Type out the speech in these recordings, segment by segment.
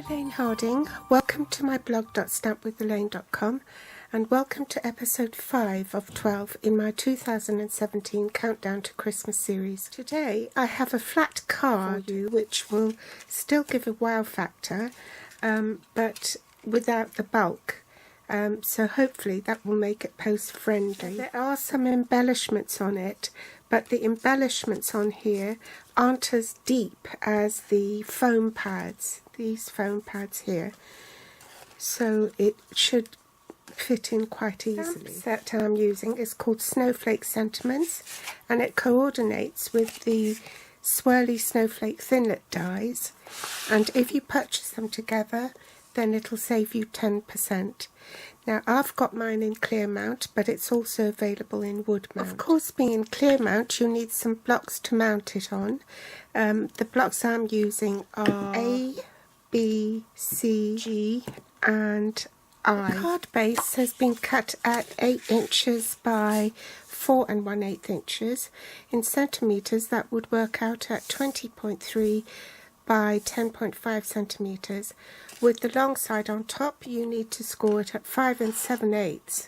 Elaine Harding. Welcome to my blog.stampwithelaine.com and welcome to episode 5 of 12 in my 2017 Countdown to Christmas series. Today I have a flat card for you which will still give a wow factor but without the bulk. So hopefully that will make it post friendly. There are some embellishments on it, but the embellishments on here aren't as deep as the foam pads, these foam pads here. So it should fit in quite easily. The set I'm using is called Snowflake Sentiments, and it coordinates with the swirly snowflake thinlet dies, and if you purchase them together then it'll save you 10%. Now I've got mine in clear mount, but it's also available in wood mount. Of course, being in clear mount you need some blocks to mount it on. The blocks I'm using are A, B, C, G and I. The card base has been cut at 8 inches by 4 1/8 inches. In centimetres that would work out at 20.3 by 10.5 centimetres. With the long side on top you need to score it at 5 7/8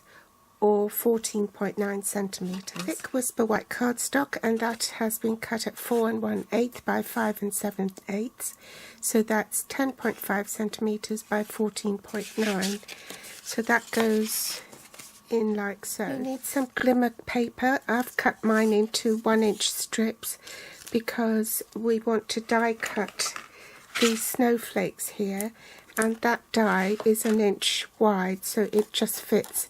or 14.9 centimetres. Thick Whisper white cardstock, and that has been cut at 4 1/8 by 5 7/8, so that's 10.5 centimetres by 14.9. So that goes in like so. You need some glimmer paper. I've cut mine into 1-inch strips because we want to die cut these snowflakes here, and that die is 1 inch wide, so it just fits.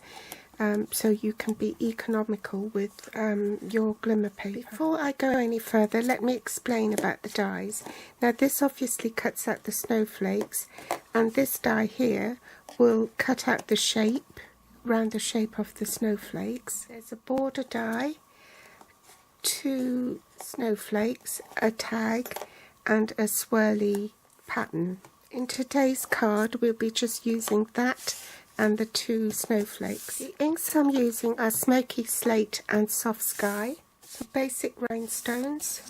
So you can be economical with your glimmer paper. Before I go any further, let me explain about the dies. Now this obviously cuts out the snowflakes, and this die here will cut out the shape, around the shape of the snowflakes. There's a border die, 2 snowflakes, a tag and a swirly pattern. In today's card we'll be just using that and the 2 snowflakes. The inks I'm using are Smoky Slate and Soft Sky. The basic rhinestones,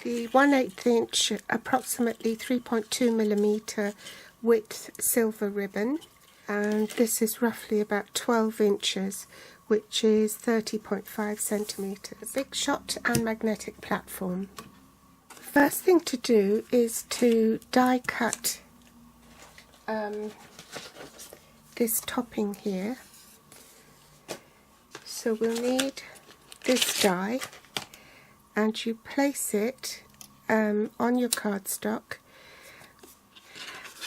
the 1/8 inch, approximately 3.2mm width silver ribbon, and this is roughly about 12 inches, which is 30.5 centimetres. A big shot and magnetic platform. First thing to do is to die cut this topping here. So we'll need this die, and you place it on your cardstock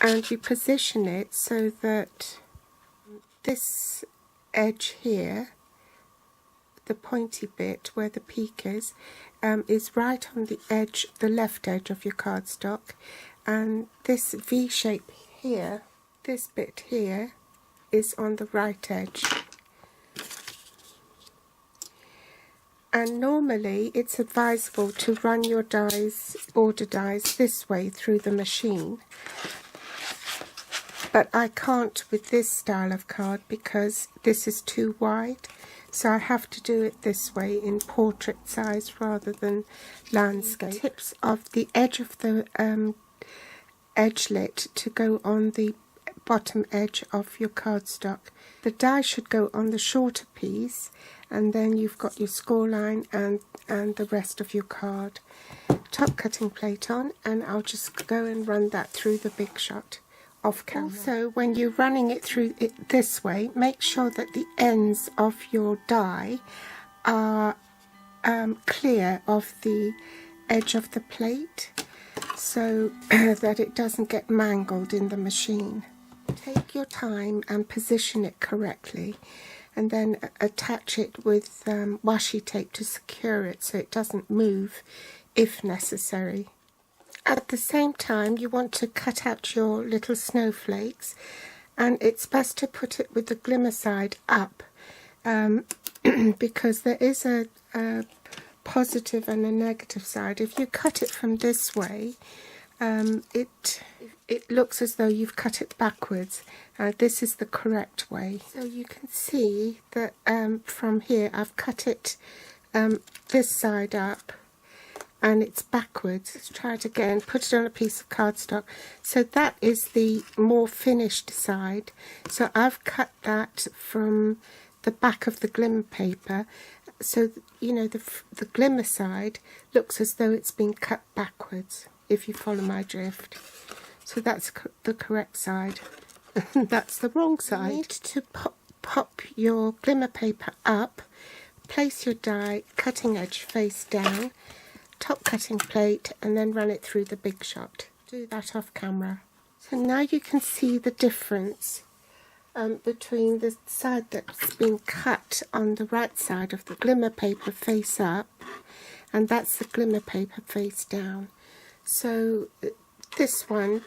and you position it so that this edge here, the pointy bit where the peak is right on the edge, the left edge of your cardstock, and this V shape here, this bit here, is on the right edge. And normally it's advisable to run your dies, border dies, this way through the machine, but I can't with this style of card because this is too wide. So I have to do it this way in portrait size rather than landscape. Tips of the edge of the edgelet to go on the bottom edge of your cardstock. The die should go on the shorter piece, and then you've got your score line and the rest of your card. Top cutting plate on, and I'll just go and run that through the big shot off camera. Also, when you're running it through it this way, make sure that the ends of your die are clear of the edge of the plate, so that it doesn't get mangled in the machine. Take your time and position it correctly, and then attach it with washi tape to secure it so it doesn't move if necessary. At the same time you want to cut out your little snowflakes, and it's best to put it with the glimmer side up because there is a positive and a negative side. If you cut it from this way, it looks as though you've cut it backwards. This is the correct way. So you can see that from here I've cut it this side up, and it's backwards. Let's try it again. Put it on a piece of cardstock. So that is the more finished side. So I've cut that from the back of the glimmer paper. So, you know, the glimmer side looks as though it's been cut backwards, if you follow my drift. So that's the correct side. That's the wrong side. You need to pop your glimmer paper up, place your die cutting edge face down, top cutting plate, and then run it through the big shot. Do that off camera. So now you can see the difference between the side that's been cut on the right side of the glimmer paper face up, and that's the glimmer paper face down. So this one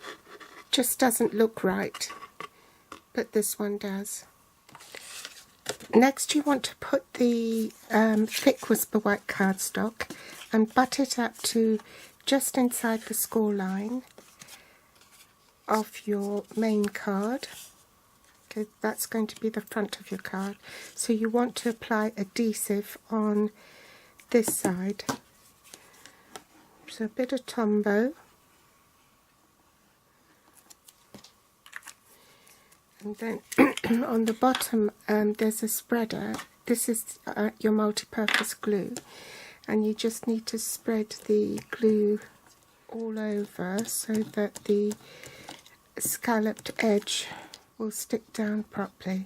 just doesn't look right, but this one does. Next, you want to put the thick Whisper White cardstock and butt it up to just inside the score line of your main card. Okay, that's going to be the front of your card. So you want to apply adhesive on this side. So a bit of Tombow. And then on the bottom there's a spreader. This is your multi-purpose glue, and you just need to spread the glue all over so that the scalloped edge will stick down properly.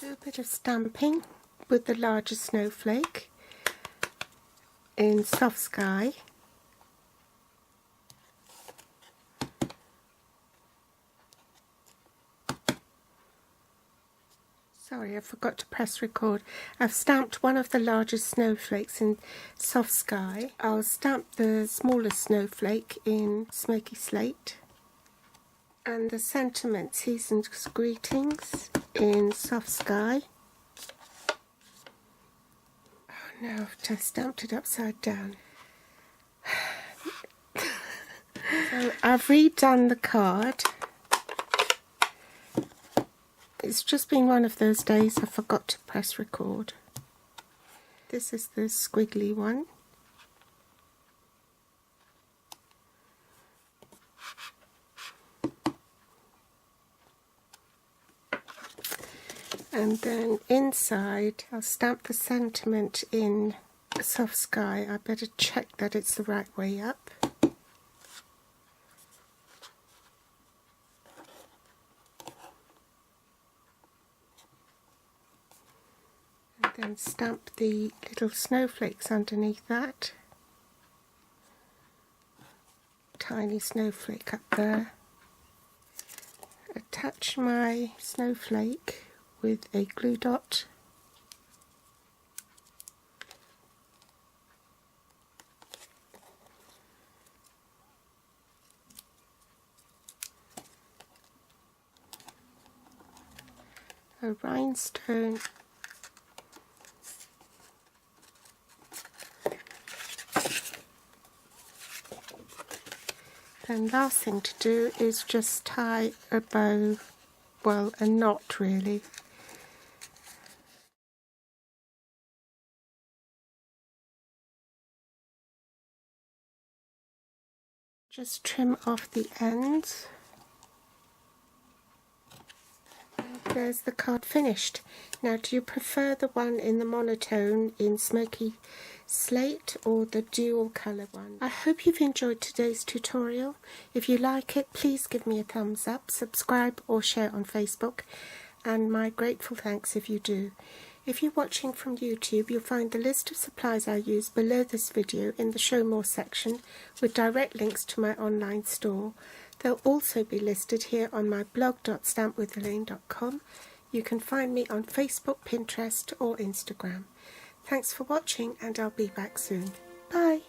Do a bit of stamping with the larger snowflake in Soft Sky. Sorry, I forgot to press record. I've stamped one of the largest snowflakes in Soft Sky. I'll stamp the smallest snowflake in Smoky Slate. And the sentiment Season's Greetings in Soft Sky. Oh no, I've just stamped it upside down. So I've redone the card. It's just been one of those days I forgot to press record. This is the squiggly one. And then inside I'll stamp the sentiment in Soft Sky. I better check that it's the right way up. Then stamp the little snowflakes underneath that. Tiny snowflake up there. Attach my snowflake with a glue dot. A rhinestone. And last thing to do is just tie a bow, well, a knot really. Just trim off the ends. And there's the card finished. Now, do you prefer the one in the monotone in Smoky Slate or the dual colour one? I hope you've enjoyed today's tutorial. If you like it, please give me a thumbs up, subscribe or share on Facebook, and my grateful thanks if you do. If you're watching from YouTube, you'll find the list of supplies I use below this video in the Show More section with direct links to my online store. They'll also be listed here on my blog.stampwithelaine.com. You can find me on Facebook, Pinterest or Instagram. Thanks for watching, and I'll be back soon. Bye!